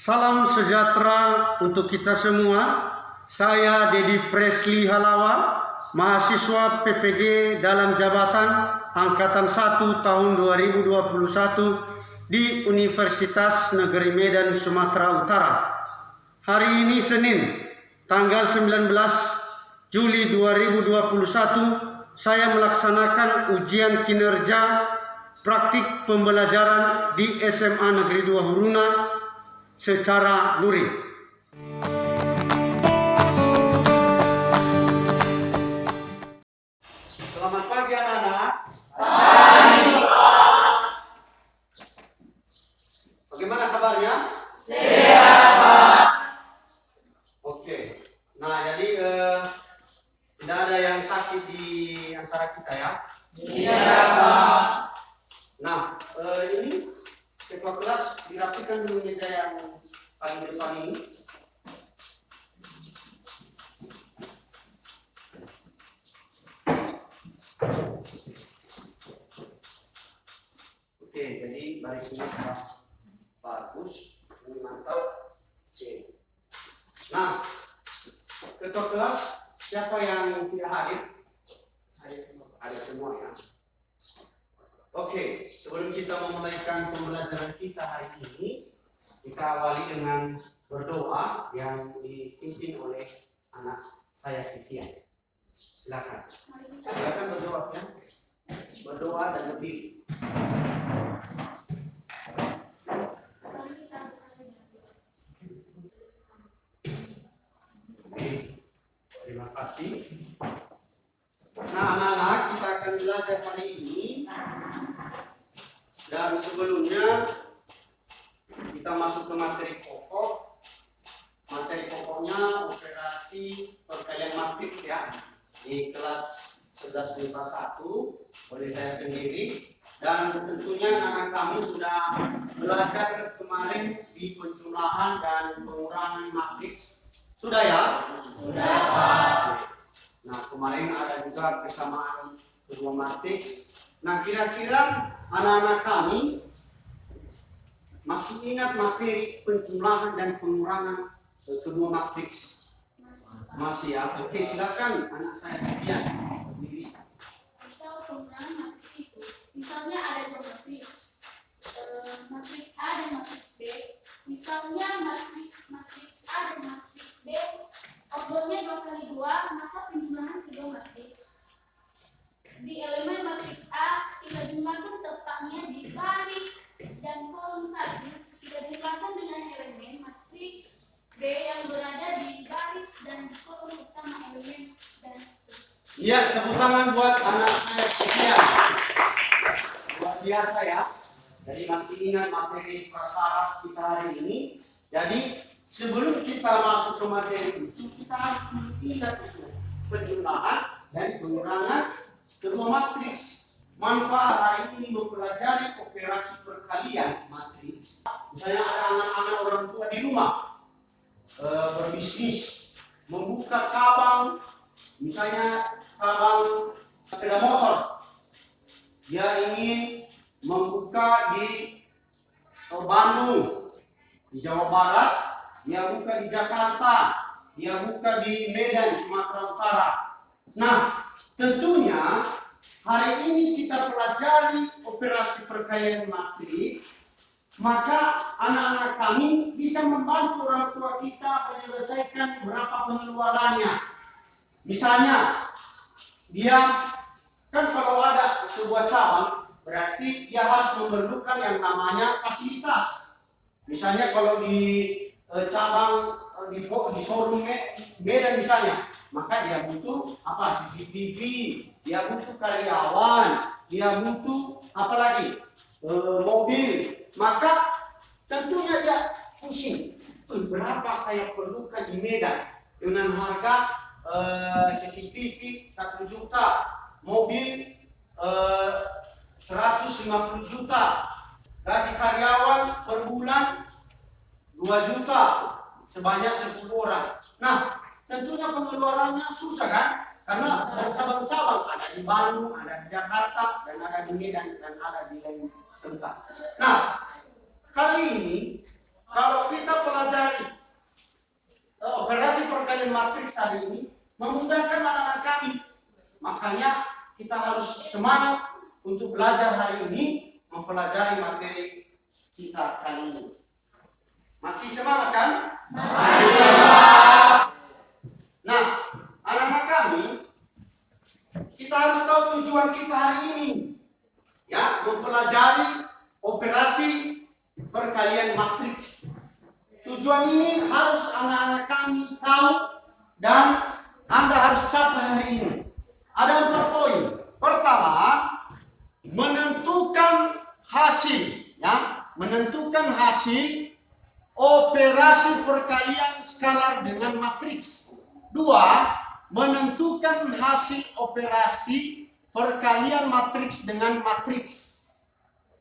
Salam sejahtera untuk kita semua. Saya Dedi Presley Halawa, mahasiswa PPG dalam jabatan Angkatan 1 tahun 2021 di Universitas Negeri Medan, Sumatera Utara. Hari ini Senin, tanggal 19 Juli 2021, saya melaksanakan ujian kinerja praktik pembelajaran di SMA Negeri 2 Huruna secara luring. Selamat pagi anak-anak. Bagaimana kabarnya? Sehat. Oke. Nah, jadi tidak ada yang sakit di antara kita ya? Tidak, Pak. Nah, ini ketua kelas dirapikan dulu meja yang paling depan ini. Oke, jadi barisnya sudah bagus, ini mantap. Oke. Nah, ketua kelas siapa yang tidak hadir? Ada semua ya. Oke, sebelum kita memulaikan pembelajaran kita hari ini, kita awali dengan berdoa yang dipimpin oleh anak saya Sylvia. Silakan. Silakan berdoa ya. Berdoa dan lebih. Oke, terima kasih. Nah, anak-anak, kita akan belajar hari ini. Dan sebelumnya kita masuk ke materi pokok. Materi pokoknya operasi perkalian matriks ya. Di kelas 11 MIPA 1 oleh saya sendiri. Dan tentunya anak kami sudah belajar kemarin di penjumlahan dan pengurangan matriks. Sudah ya? Sudah, Pak. Nah, kemarin ada juga kesamaan kedua matriks. Nah, kira-kira anak-anak kami masih ingat materi penjumlahan dan pengurangan kedua matriks? Masih ya? Oke, silakan anak saya Sylvia. Kita pengurangan matriks itu, misalnya ada dua matriks, matriks A dan matriks B. Misalnya matriks A dan matriks B, ordernya 2 kali 2, maka penjumlahan kedua matriks. Di elemen matriks A, kita jumlahkan tepatnya di baris dan kolom 1. Kita jumlahkan dengan elemen matriks B yang berada di baris dan kolom utama elemen dan seterusnya. Iya, tepuk tangan buat anak saya Sylvia. Luar biasa ya. Jadi masih ingat materi prasyarat kita hari ini. Jadi sebelum kita masuk ke materi itu, kita harus mengingat itu penjumlahan dan pengurangan kedua matriks. Manfaat hari ini mempelajari operasi perkalian matriks. Misalnya ada anak-anak orang tua di rumah berbisnis, membuka cabang, misalnya cabang sepeda motor. Dia ingin membuka di Bandung, di Jawa Barat. Dia buka di Jakarta, dia buka di Medan, Sumatera Utara. Nah, tentunya hari ini kita pelajari operasi perkalian matriks, maka anak-anak kami bisa membantu orang tua kita menyelesaikan berapa pengeluarannya. Misalnya, dia kan kalau ada sebuah cabang, berarti dia harus memerlukan yang namanya fasilitas. Misalnya kalau di cabang di showroom Medan misalnya, maka dia butuh apa? CCTV, dia butuh karyawan, dia butuh apa lagi? Mobil. Maka tentunya dia pusing. Berapa saya perlukan di Medan dengan harga CCTV 1 juta, mobil 150 juta, gaji karyawan per bulan 2 juta, sebanyak 10 orang. Nah, tentunya pengeluarannya susah kan? Karena bercabang-cabang, ada di Bandung, ada di Jakarta, dan ada di Medan, dan ada di lain tempat. Nah, kali ini kalau kita pelajari operasi perkalian matriks hari ini memudahkan anak-anak kami. Makanya kita harus semangat untuk belajar hari ini, mempelajari materi kita kali ini. Masih semangat kan? Masih semangat. Nah, anak-anak kami, kita harus tahu tujuan kita hari ini. Ya, mempelajari operasi perkalian matriks. Tujuan ini harus anak-anak kami tahu dan Anda harus capai hari ini. Ada 4 poin. Pertama, menentukan hasil, ya, menentukan hasil operasi perkalian skalar dengan matriks. 2, menentukan hasil operasi perkalian matriks dengan matriks.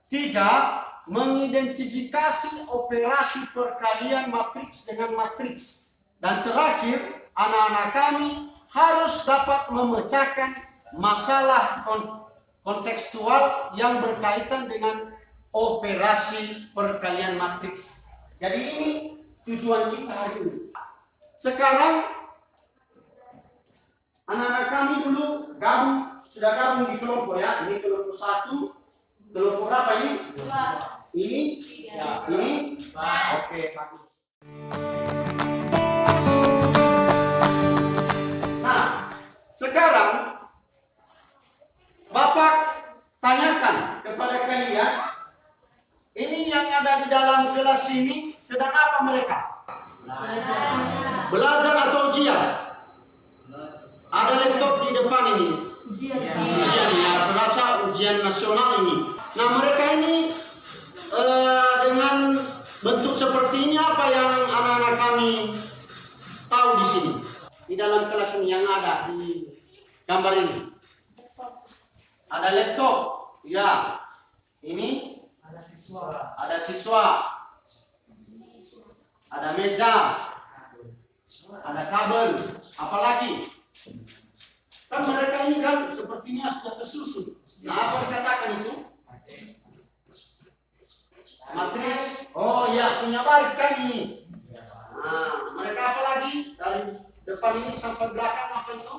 3, mengidentifikasi operasi perkalian matriks dengan matriks. Dan terakhir, anak-anak kami harus dapat memecahkan masalah kontekstual yang berkaitan dengan operasi perkalian matriks. Jadi ini tujuan kita hari ini. Sekarang anak-anak kami dulu sudah gabung di kelompok, ya. Ini kelompok 1. Kelompok berapa ini? 2. Ini? 3. Ya. Ini? Oke, bagus. Nah, sekarang Bapak tanyakan kepada kalian, ini yang ada di dalam kelas ini sedang apa mereka? Belajar atau ujian? Ada laptop di depan ini. Ujian ya, serasa ujian nasional ini. Nah, mereka ini dengan bentuk seperti ini apa yang anak-anak kami tahu di sini? Di dalam kelas ini yang ada di gambar ini. Ada laptop, ya. Ini ada siswa. Ada meja. Ada kabel, apalagi? Kan mereka ini kan sepertinya sudah tersusun. Nah, apa dikatakan itu? Matriks. Oh iya, punya baris kan ini. Nah, mereka apa lagi? Dari depan ini sampai belakang apa itu?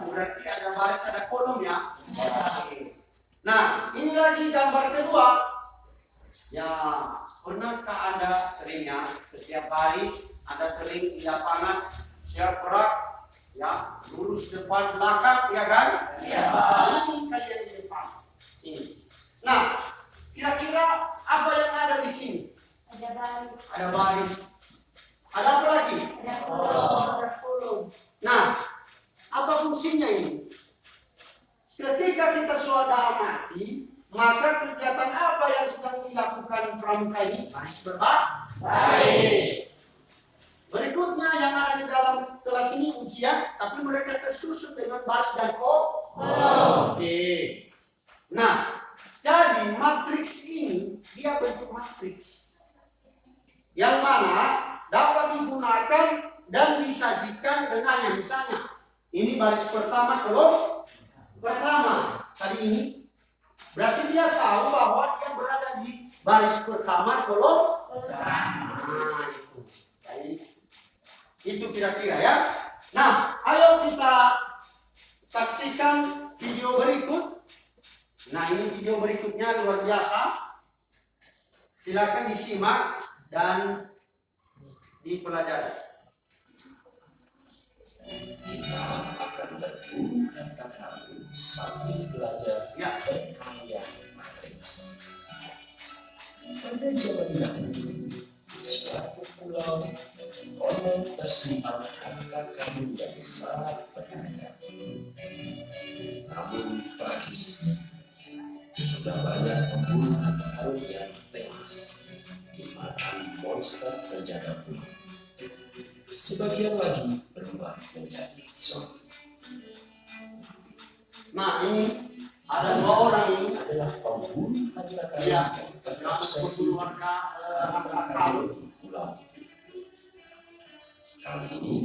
Berarti ada baris, ada kolom ya. Nah, ini lagi gambar kedua. Ya, pernahkah Anda seringnya setiap hari Anda sering di lapangan siap gerak, ya, lurus depan belakang, ya kan? Iya. Ini kalian di depan sini. Nah, kira-kira apa yang ada di sini? Ada baris. Ada baris. Ada apa lagi? Ada kolom. Ada kolom. Nah, apa fungsinya ini? Ketika kita sudah amati, maka kegiatan apa yang sedang dilakukan pramuka ini? Baris berbaris. Berikutnya yang ada di dalam kelas ini ujian, tapi mereka tersusun dengan baris dan kolom. Oke. Nah, jadi matriks ini dia bentuk matriks yang mana dapat digunakan dan disajikan dengannya. Misalnya, ini baris pertama, kolom pertama. Tadi ini berarti dia tahu bahwa dia berada di baris pertama, kolom pertama. Nah, itu. Jadi, itu kira-kira ya. Nah, ayo kita saksikan video berikut. Nah, ini video berikutnya luar biasa. Silakan disimak dan dipelajari. Kita akan berburu harta karun sambil belajar perkalian matriks. Pada zaman dahulu, di suatu pulau, konon tersimpan harta karun yang sangat berharga. Namun tragis, sudah banyak pemburu harta karun yang tewas dimakan monster penjaga pulau. Sebagian lagi berubah menjadi zombie. Nah, ini ada 2 orang ini Adalah pemburu harta karun ya, yang terobsesi harta karun. di pulau itu. Kali ini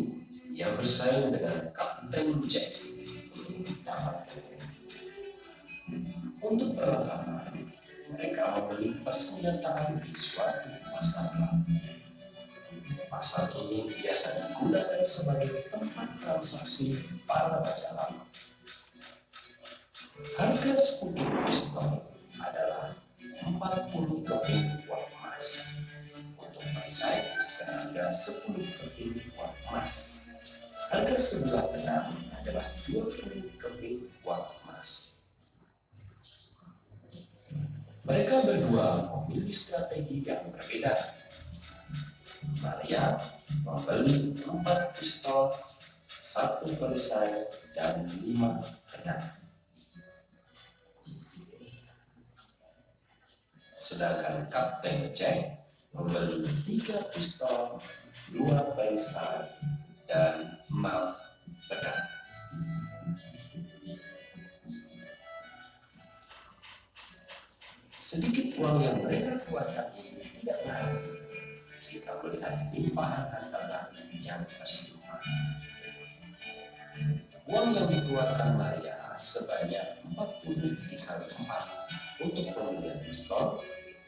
ia bersaing dengan Kapten Jack untuk mendapatkannya. Untuk perlengkapan, mereka membeli persenjataan di suatu pasar. pasar gelap. Pasar ini biasa digunakan sebagai tempat transaksi para raja lama. Harga sepucuk pistol adalah 40 keping uang emas. Untuk perisai seharga 10 keping uang emas. Harga sebilah pedang adalah 20 keping uang emas. Mereka berdua memilih strategi yang berbeda. Maria membeli 4 pistol, 1 perisai, dan 5 pedang. Sedangkan Kapten Jack membeli 3 pistol, 2 perisai, dan 6 pedang. Sedikit uang yang mereka keluarkan ini tidak berarti jika melihat limpahan harta yang tersimpan. Uang yang dikeluarkan Maria sebanyak 40 dikali 4 untuk pembelian pistol,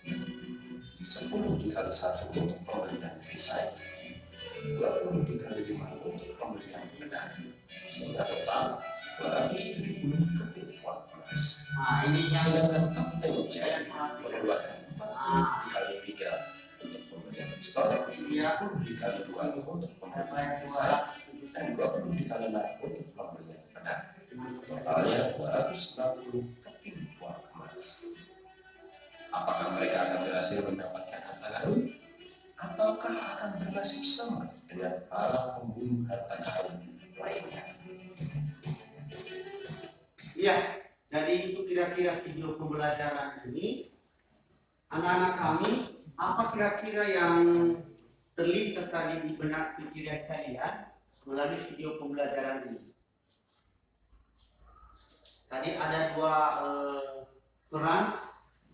10 dikali 1 untuk pembelian perisai, 20 dikali 5 untuk pembelian pedang, sehingga total 270 keping uang emas. Nah, ini yang Sedangkan Kapten Jack mengeluarkan 40 dikali 3 untuk pembelian pistol, 10 dikali 2 untuk pembelian perisai, dan 20 dikali 6 untuk pembelian pedang. Totalnya 260 keping uang emas. Apakah mereka akan berhasil mendapatkan harta karun? Ataukah akan bernasib sama dengan para pembunuh harta karun lainnya? Iya, jadi itu kira-kira video pembelajaran ini. Anak-anak kami, apa kira-kira yang terlintas tadi di benak pikiran kalian melalui video pembelajaran ini? Tadi ada 2 peran,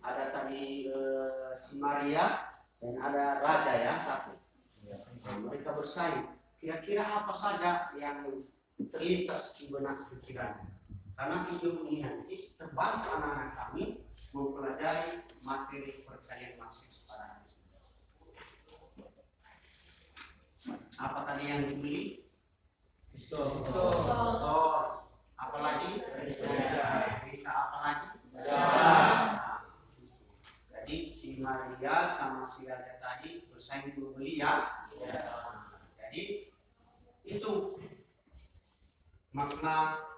ada tadi si Maria dan ada Raja ya, 1. Nah, mereka bersaing. Kira-kira apa saja yang terlintas di benak pikiran? Karena video ini nanti terbantu anak-anak kami mempelajari materi perkalian matriks pada hari ini. Apa tadi yang dibeli? Pistol. Apa lagi? Bisa apa lagi? Nah, jadi si Maria sama si Raja tadi bersaing membeli ya. Nah, jadi itu makna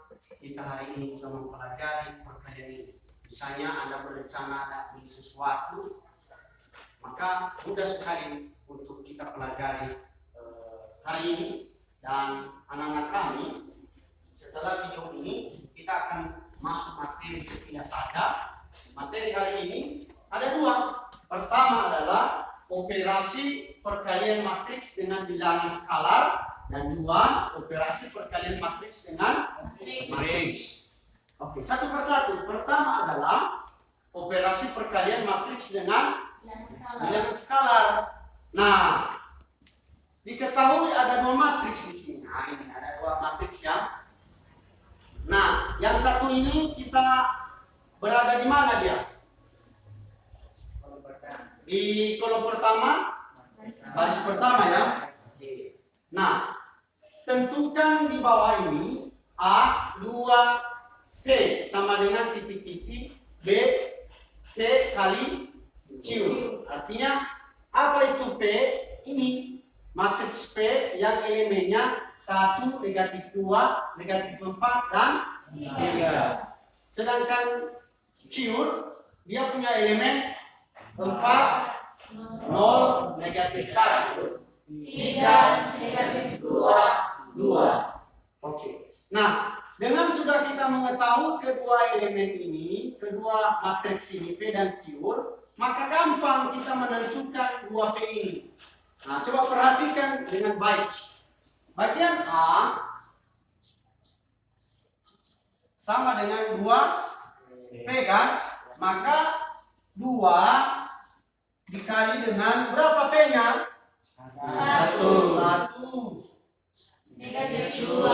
kita hari ini juga mempelajari perkalian ini. Misalnya Anda berencana ada beli sesuatu, maka mudah sekali untuk kita pelajari hari ini. Dan anak-anak kami, setelah video ini kita akan masuk materi sekilas saja. Materi hari ini ada 2. Pertama adalah operasi perkalian matriks dengan bilangan skalar, dan 2 operasi perkalian matriks dengan matriks. Oke, satu persatu. Pertama adalah operasi perkalian matriks dengan bilangan skalar. Nah, diketahui ada 2 matriks di sini. Nah, ini ada 2 matriks ya. Nah, yang satu ini kita berada di mana dia? Di kolom pertama, baris pertama ya. Nah, tentukan di bawah ini A 2 P sama dengan titik-titik B P kali Q. Artinya apa itu P? Ini matriks P yang elemennya 1, negatif 2, negatif 4, dan 3. Sedangkan Q dia punya elemen 4, 0, negatif 1, 3, negatif 2, 2. Oke. Nah, dengan sudah kita mengetahui kedua elemen ini, kedua matriks ini P dan Q, maka gampang kita menentukan 2P ini. Nah, coba perhatikan dengan baik. Bagian A sama dengan 2P kan? Maka 2 dikali dengan berapa P-nya? 1. Negatif 2.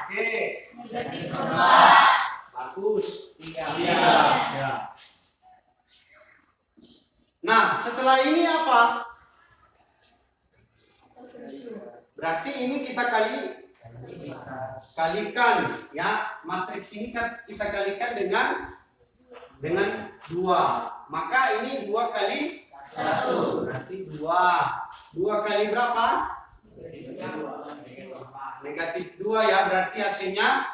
Oke. Negatif 4. Bagus. 3. Ya. Nah, setelah ini apa? Berarti ini kita kalikan ya. Matriks ini kan kita kalikan dengan 2. Maka ini 2 kali 1. Berarti 2. 2 kali berapa? Negatif 2 ya. Berarti hasilnya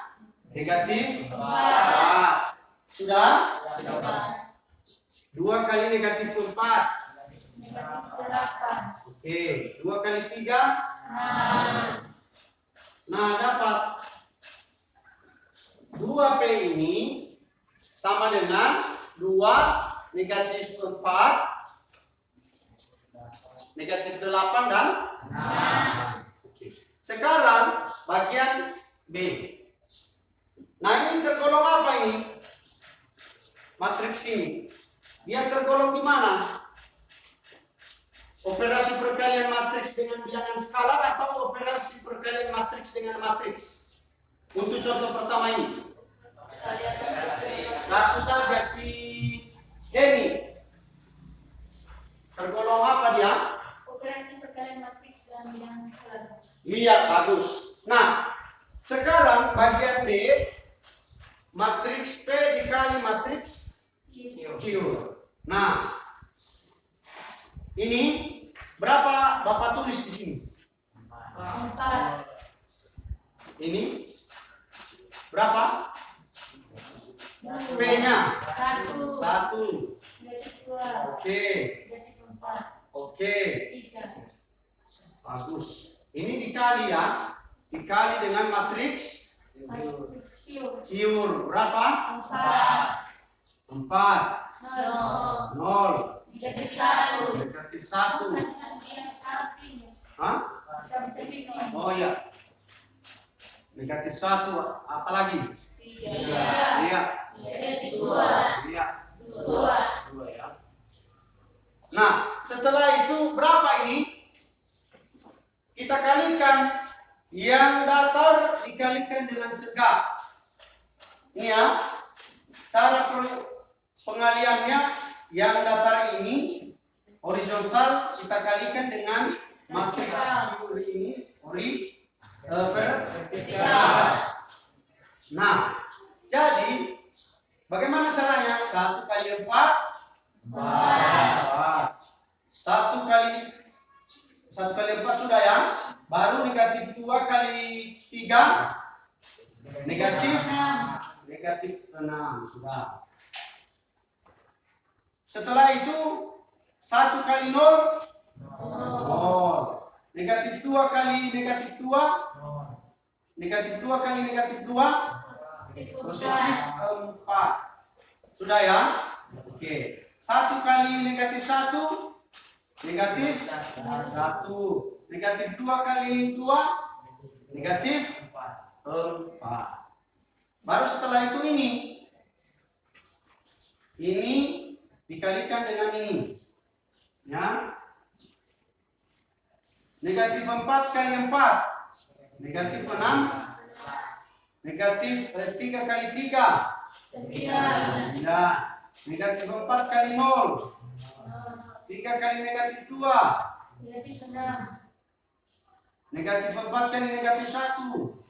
negatif 4. Sudah? 2 kali negatif 4. Oke. 2 kali 3. Nah, dapat 2P ini sama dengan 2 negatif 4 negatif 8 dan 6. Oke. Sekarang bagian B. Nah, ini tergolong apa ini? Matriks ini. Dia tergolong di mana? Operasi perkalian matriks dengan bilangan skalar atau operasi perkalian matriks dengan matriks? Untuk contoh pertama ini. Satu saja si Denny. Tergolong apa dia? Operasi perkalian matriks dan bilangan skalar. Iya, bagus. Nah, sekarang bagian D, matriks P dikali matriks Q. Nah, ini berapa Bapak tulis di sini? 4. Ini berapa? P-nya 1. 1. Negatif 2. Oke. Negatif 4. Oke. 3. Bagus. Ini dikali ya. Dikali dengan matriks Matriks Q. Q. Berapa? 4. 4. 0. 0. Negatif 1. Negatif 1. Hah? Oh iya. Negatif 1. Apa lagi? 3. Iya. Negatif 2. Iya. 2. 2 ya. Nah, setelah itu berapa ini? Kita kalikan. Yang datar dikalikan dengan tegak. Ini ya. Cara pengaliannya, yang datar ini horizontal kita kalikan dengan matriks Q ini vertikal. Nah, jadi bagaimana caranya? 1 kali 4 4. 1 kali 4 sudah ya. Baru negatif 2 kali 3 negatif 6 sudah. Setelah itu 1 kali 0 0. Negatif 2 kali negatif 2 negatif 2 kali negatif 2 positif 4. Sudah ya? Oke. 1 kali negatif 1 negatif 1. Negatif 2 kali 2 negatif 4. Baru setelah itu ini dikalikan dengan ini ya. Negatif 4 kali 4 negatif 6. Negatif 3 kali 3 9. Negatif 4 kali 0 3 kali negatif 2 Negatif 6. negatif 4 kali negatif 1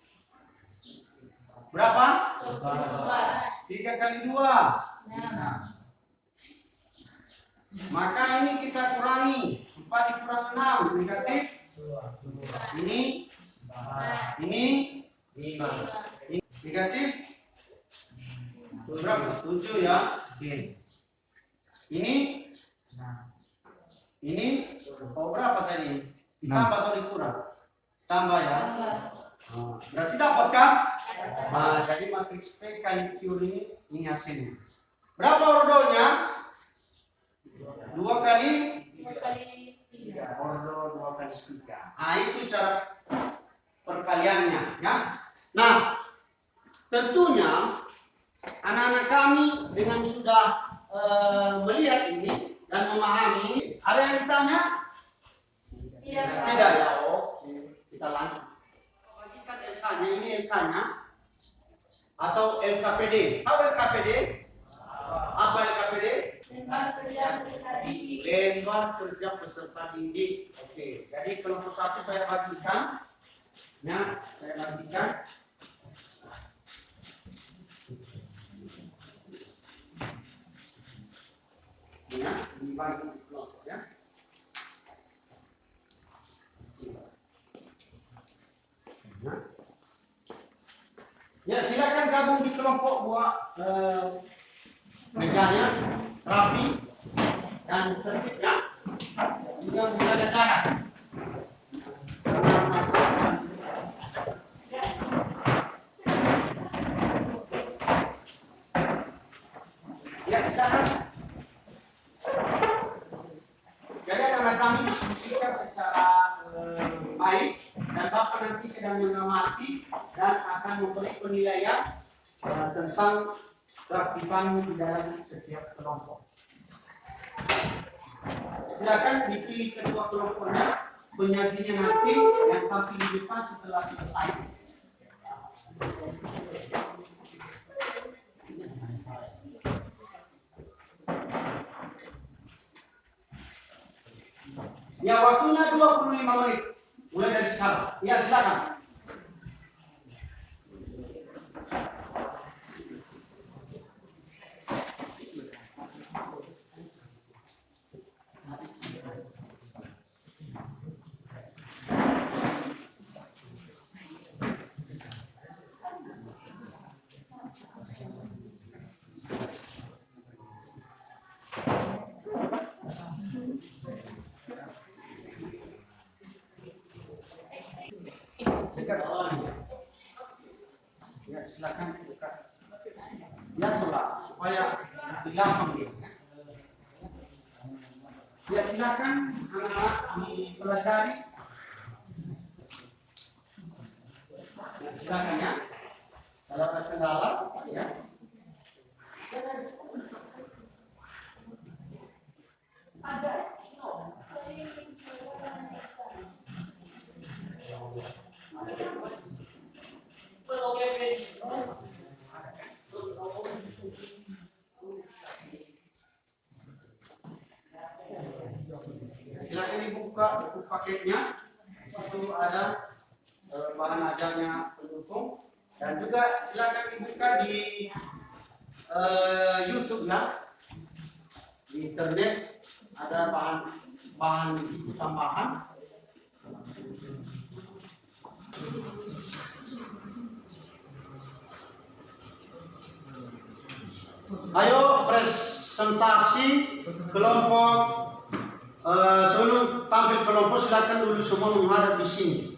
berapa? 3 kali 2. 6. Maka ini kita kurangi. 4 dikurang 6 negatif. Ini negatif berapa? 7 ya. Oke. Ini berapa tadi? Ditambah atau dikurang? Tambah ya. Berarti dapat kan? Nah, jadi matriks P kali Q ini hasilnya. Berapa ordonya? 2 kali 3. ordo 2 kali 3. Nah, itu cara perkaliannya ya. Nah, tentunya anak-anak kami dengan sudah melihat ini dan memahami, ada yang ditanya? Tidak ya. Oke, kita lanjut. Bagikan LK-nya, ini LK-nya atau LKPD. Tahu LKPD? Apa LKPD? Lembar kerja peserta didik. Lembar kerja peserta didik. Oke, jadi kelompok 1 saya bagikan Ya, saya bagikan. Ya, dibagi kelompok ya. Ya, silakan gabung di kelompok buat mejanya rapi dan tertib ya. Juga menjaga jarak. Ya, silakan. Jadi anak kami diskusikan secara baik dan Bapak nanti sedang mengamati dan akan memberi penilaian tentang keaktifan di dalam setiap kelompok. Silakan dipilih ketua kelompoknya, penyajinya nanti yang tampil di depan setelah selesai. Ya, waktunya 25 menit. Mulai dari sekarang. Ya, silakan. Ya, silakan buka. Ya, tolak supaya lebih gampang ya. Ya, silakan anak-anak dipelajari. Ya, silakan ya. Kalau ada kendala, ya. Silakan dibuka buku paketnya. Di situ ada bahan ajarnya pendukung dan juga silakan dibuka di YouTube ya. Di internet ada bahan di situ tambahan. Ayo presentasi kelompok. Sebelum tampil kelompok silakan dulu semua menghadap di sini.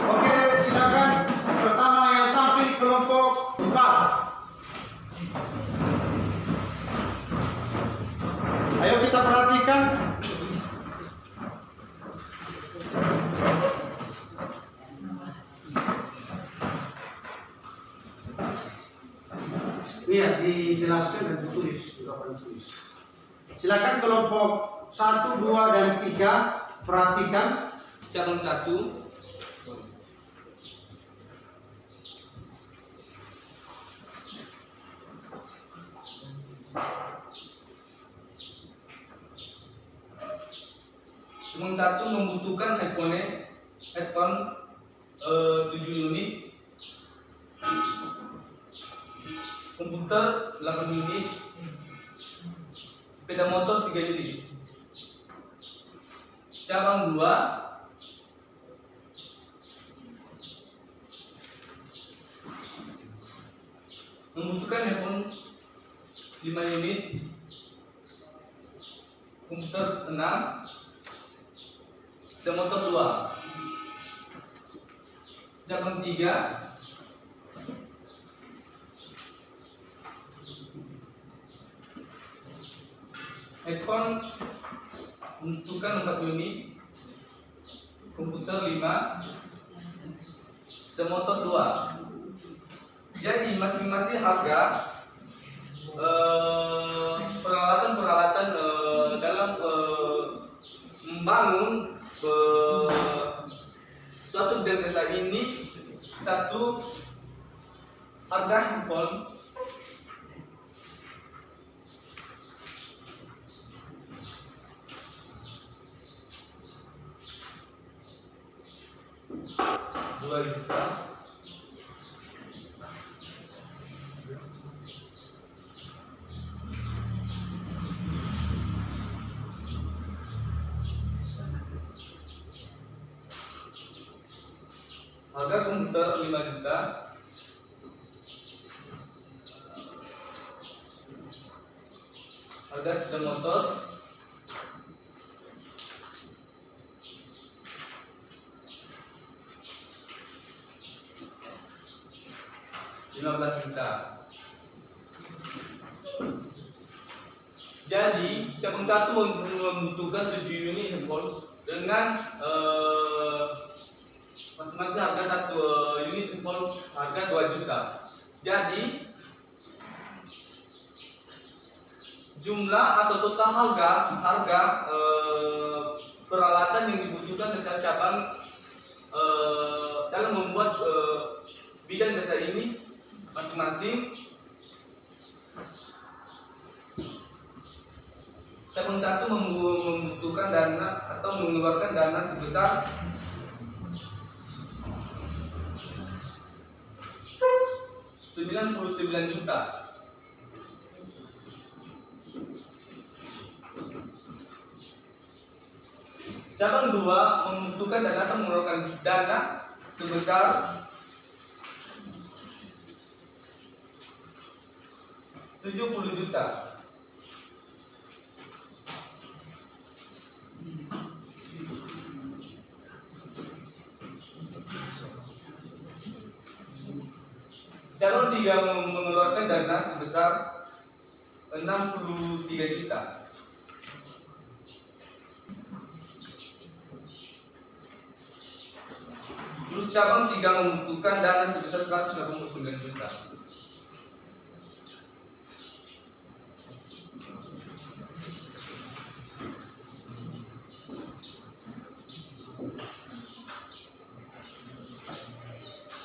Oke, silakan. Pertama yang tampil kelompok buka. Ayo kita perhatikan. Iya, dijelaskan dan ditulis juga ditulis. Silakan kelompok 1, 2, dan 3 perhatikan. Cabang 1. Cabang 1 membutuhkan headphone 7 unit, komputer 8 unit, sepeda motor 3 unit. Cabang 2 membutuhkan handphone 5 unit, komputer 6, sepeda motor 2. Cabang 3 headphone membutuhkan 4 unit, komputer 5, sepeda motor 2. Jadi masing-masing harga peralatan-peralatan dalam membangun suatu desa ini. Satu, harga handphone 2 juta. Harga komputer 5 juta. Harga sepeda motor 15 juta. Jadi cabang 1 membutuhkan 7 unit handphone dengan masing-masing harga 1 unit handphone harga 2 juta. Jadi jumlah atau total harga peralatan yang dibutuhkan secara cabang dalam membuat bidang jasa ini masing-masing. Cabang 1 membutuhkan dana atau mengeluarkan dana sebesar 99 juta. Cabang 2 membutuhkan dana atau mengeluarkan dana sebesar 70 juta. Cabang 3 mengeluarkan dana sebesar 63 juta. Terus cabang 3 membutuhkan dana sebesar 189 juta.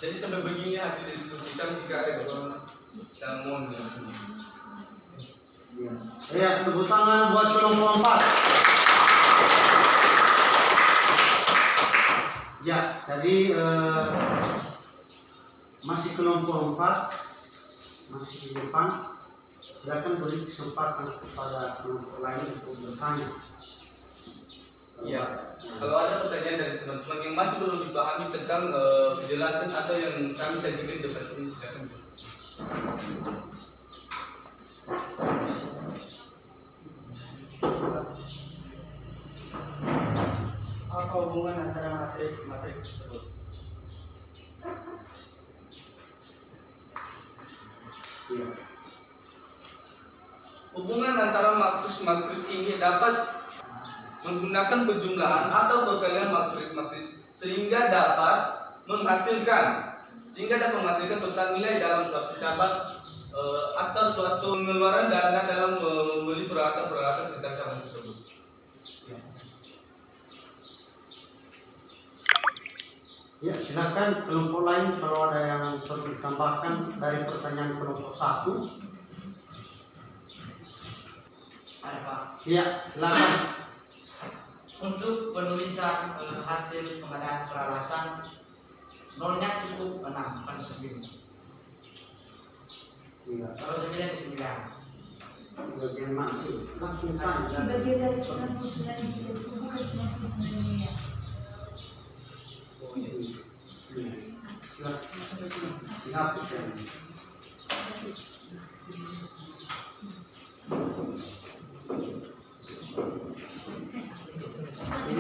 Jadi sampai begini hasil diskusi kami. Jika ada pertanyaan, saya mohon. Ya, tepuk tangan buat kelompok 4. Ya, jadi masih kelompok 4 masih di depan. Silakan beri kesempatan kepada kelompok lain untuk bertanya. Ya, kalau ada pertanyaan dari teman-teman yang masih belum dipahami tentang penjelasan atau yang kami sajikan di depan sini, silakan. Apa hubungan antara materi tersebut? Ya. Hubungan antara matris ini dapat menggunakan penjumlahan atau perkalian matris sehingga dapat menghasilkan total nilai dalam suatu cabang atau suatu pengeluaran dana dalam membeli peralatan sekitar cabang tersebut. Ya, silakan kelompok lain kalau ada yang perlu ditambahkan dari pertanyaan kelompok 1. Ada Pak. Ya, silakan. Untuk penulisan hasil pengadaan peralatan, nolnya cukup 6, bukan 9. Iya. Kalau 9 itu 9. Bagian mana itu? Langsung tanya. Bagian dari 99 juga itu bukan 99 miliar. Oh iya. Silakan. Dihapus ya.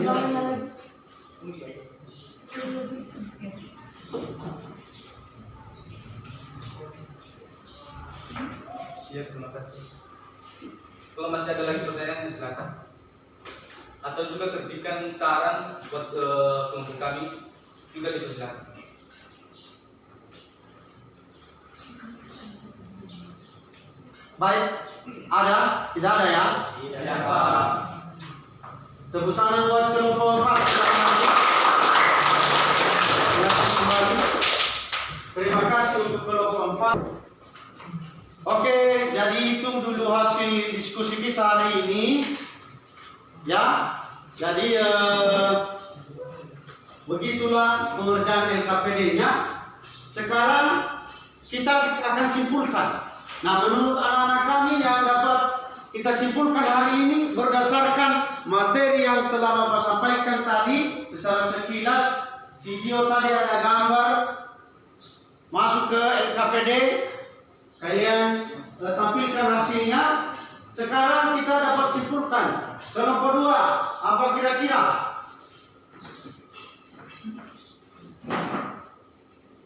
Bawahnya lagi. Ya, terima kasih. Kalau masih ada lagi pertanyaan, silakan. Atau juga kritikan saran buat kelompok kami juga dipersilakan. Baik, ada? Tidak ada ya? Tidak, Pak. Tepuk tangan buat kelompok 4. Silakan kembali. Terima kasih untuk kelompok 4. Oke, jadi itu dulu hasil diskusi kita hari ini. Ya, jadi begitulah pengerjaan LKPD-nya. Sekarang kita akan simpulkan. Nah, menurut anak-anak kami yang dapat kita simpulkan hari ini berdasarkan materi yang telah Bapak sampaikan tadi secara sekilas, video tadi ada gambar masuk ke LKPD, kalian tampilkan hasilnya. Sekarang kita dapat simpulkan kelompok 2 apa kira-kira?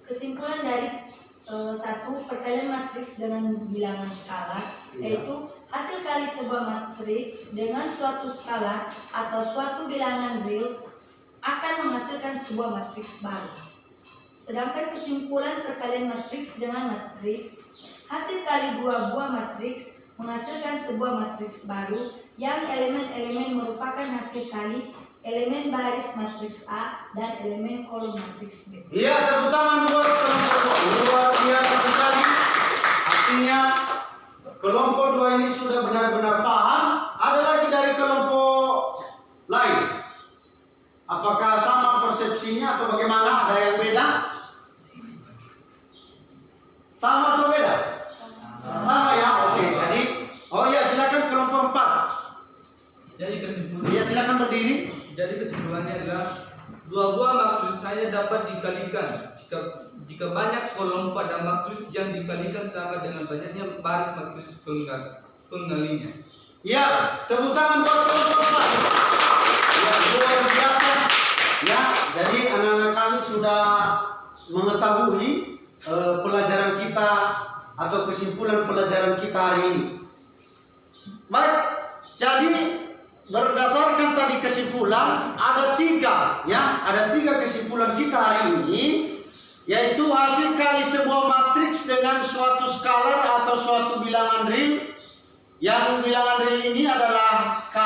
Kesimpulan dari satu, perkalian matriks dengan bilangan skala, yaitu hasil kali sebuah matriks dengan suatu skala atau suatu bilangan real akan menghasilkan sebuah matriks baru. Sedangkan kesimpulan perkalian matriks dengan matriks, hasil kali dua buah matriks menghasilkan sebuah matriks baru yang elemen-elemen merupakan hasil kali elemen baris matriks A dan elemen kolom matriks B. Iya, tepuk tangan buat kelompok 2. Luar biasa sekali. Artinya kelompok 2 ini sudah benar-benar paham. Ada lagi dari kelompok lain. Apakah sama persepsinya atau bagaimana? Ada yang beda? Sama atau beda? Sama ya. Oke. Jadi, oh iya, silakan kelompok 4. Jadi kesimpulan. Iya, silakan berdiri. Jadi kesimpulannya adalah dua buah matriks hanya dapat dikalikan jika banyak kolom pada matriks yang dikalikan sama dengan banyaknya baris matriks penggalinya. Ya, tepuk tangan buat kelompok 4. Ya, luar biasa. Ya, jadi anak-anak kami sudah mengetahui pelajaran kita atau kesimpulan pelajaran kita hari ini. Baik, jadi berdasarkan tadi kesimpulan ada 3 ya, ada 3 kesimpulan kita hari ini, yaitu hasil kali sebuah matriks dengan suatu skalar atau suatu bilangan real, yang bilangan real ini adalah K,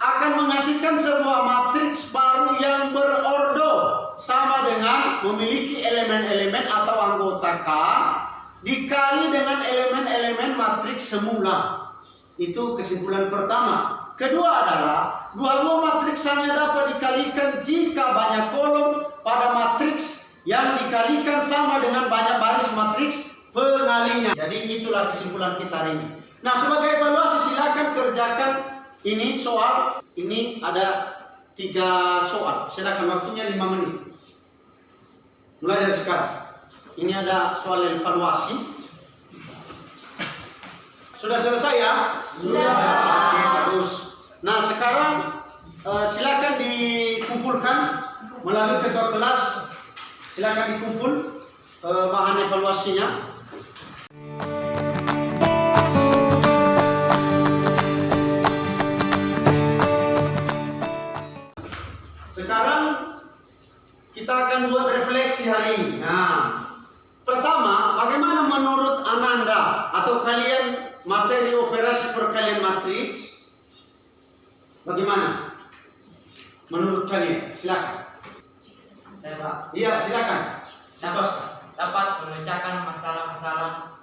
akan menghasilkan sebuah matriks baru yang berordo sama dengan memiliki elemen-elemen atau anggota K dikali dengan elemen-elemen matriks semula. Itu kesimpulan pertama. Kedua adalah dua buah matriks hanya dapat dikalikan jika banyak kolom pada matriks yang dikalikan sama dengan banyak baris matriks pengalinya. Jadi itulah kesimpulan kita hari ini. Nah, sebagai evaluasi silakan kerjakan ini soal. Ini ada 3 soal. Silakan, waktunya 5 menit. Mulai dari sekarang. Ini ada soal evaluasi. Sudah selesai ya? Sudah. Oke, bagus. Nah, sekarang silakan dikumpulkan melalui ketua kelas. Silakan dikumpul bahan evaluasinya. Sekarang kita akan buat refleksi hari ini. Nah, pertama, bagaimana menurut Ananda atau kalian materi operasi perkalian matriks? Bagaimana menurut kalian? Silakan. Saya Pak Iya, silakan. dapat memecahkan masalah-masalah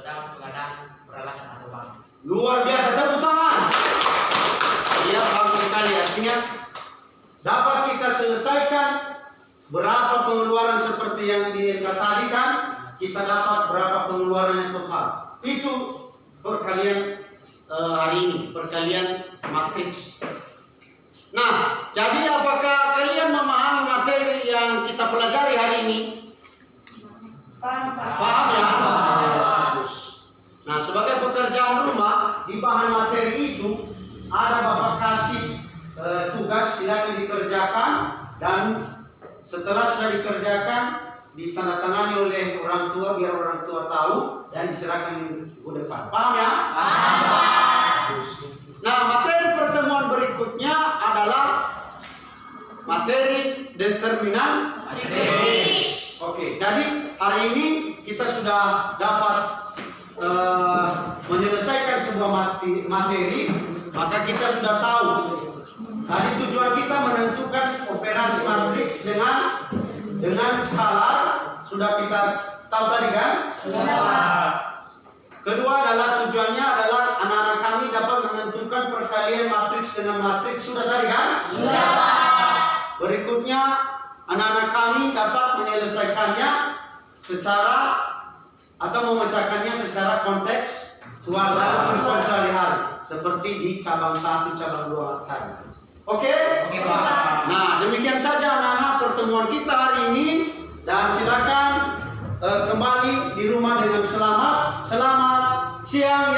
dalam pengadaan peralatan atau barang. Luar biasa, tepuk tangan. Iya, bagus sekali. Artinya dapat kita selesaikan berapa pengeluaran seperti yang dikatakan kan, kita dapat berapa pengeluaran yang tepat. Itu perkalian hari ini, perkalian matriks. Nah, jadi apakah kalian memahami materi yang kita pelajari hari ini? Paham, Pak. Paham ya? Bagus. Nah, sebagai pekerjaan rumah di bahan materi itu ada Bapak kasih tugas, silakan dikerjakan, dan setelah sudah dikerjakan ditandatangani oleh orang tua biar orang tua tahu dan diserahkan minggu depan. Paham ya? Paham. Bagus. Nah, materi pertemuan berikutnya adalah materi determinan matriks. Oke, jadi hari ini kita sudah dapat menyelesaikan sebuah materi, maka kita sudah tahu. Tadi tujuan kita menentukan operasi matriks dengan skalar, sudah kita tahu tadi kan? Sudah. Kedua adalah tujuannya adalah anak-anak kami dapat menentukan perkalian matriks dengan matriks, sudah tadi kan? Sudah. Berikutnya anak-anak kami dapat menyelesaikannya secara atau memecahkannya secara kontekstual dalam kehidupan sehari-hari seperti di cabang 1, cabang 2 tadi. Oke? Oke, Pak. Nah, demikian saja anak-anak pertemuan kita hari ini, dan silakan kembali di rumah dengan selamat. Selamat siang.